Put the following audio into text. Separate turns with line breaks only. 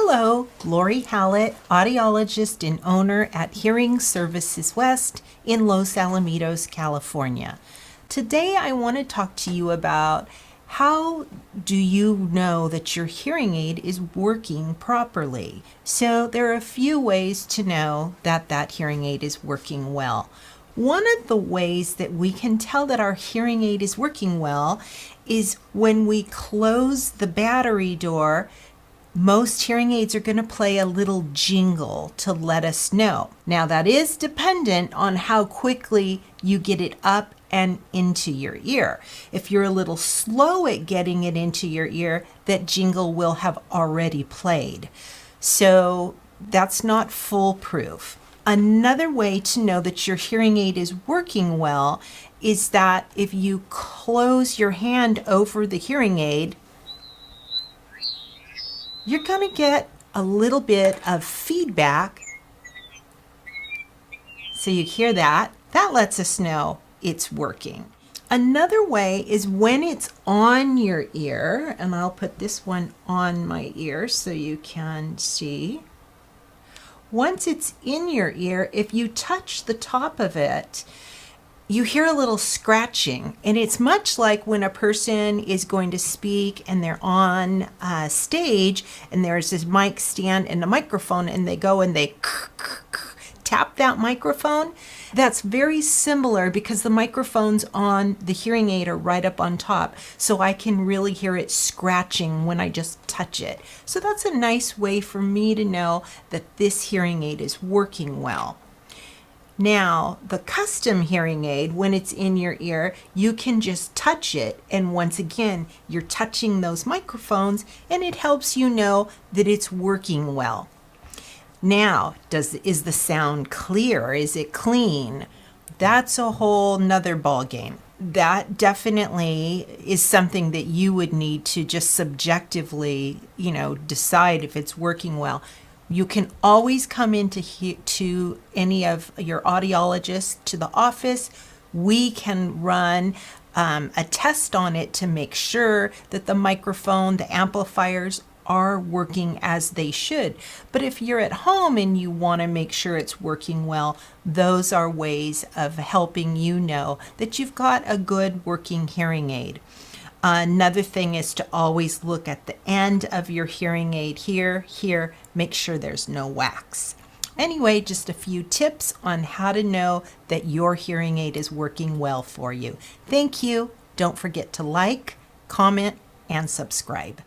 Hello, Lori Hallett, audiologist and owner at Hearing Services West in Los Alamitos, California. Today I want to talk to you about how do you know that your hearing aid is working properly. So there are a few ways to know that that hearing aid is working well. One of the ways that we can tell that our hearing aid is working well is when we close the battery door. Most hearing aids are going to play a little jingle to let us know. Now that is dependent on how quickly you get it up and into your ear. If you're a little slow at getting it into your ear, that jingle will have already played. So that's not foolproof. Another way to know that your hearing aid is working well is that if you close your hand over the hearing aid, you're going to get a little bit of feedback. So you hear that. That lets us know it's working. Another way is when it's on your ear, and I'll put this one on my ear so you can see. Once it's in your ear, if you touch the top of it, you hear a little scratching, and it's much like when a person is going to speak and they're on stage and there's this mic stand and a microphone and they go and they tap that microphone. That's very similar because the microphones on the hearing aid are right up on top, so I can really hear it scratching when I just touch it. So that's a nice way for me to know that this hearing aid is working well. Now, the custom hearing aid, when it's in your ear, you can just touch it. And once again, you're touching those microphones and it helps you know that it's working well. Now, is the sound clear? Is it clean? That's a whole nother ball game. That definitely is something that you would need to just subjectively, decide if it's working well. You can always come into to any of your audiologists to the office. We can run a test on it to make sure that the microphone, the amplifiers are working as they should. But if you're at home and you want to make sure it's working well, those are ways of helping you know that you've got a good working hearing aid. Another thing is to always look at the end of your hearing aid here, make sure there's no wax. Anyway, just a few tips on how to know that your hearing aid is working well for you. Thank you. Don't forget to like, comment, and subscribe.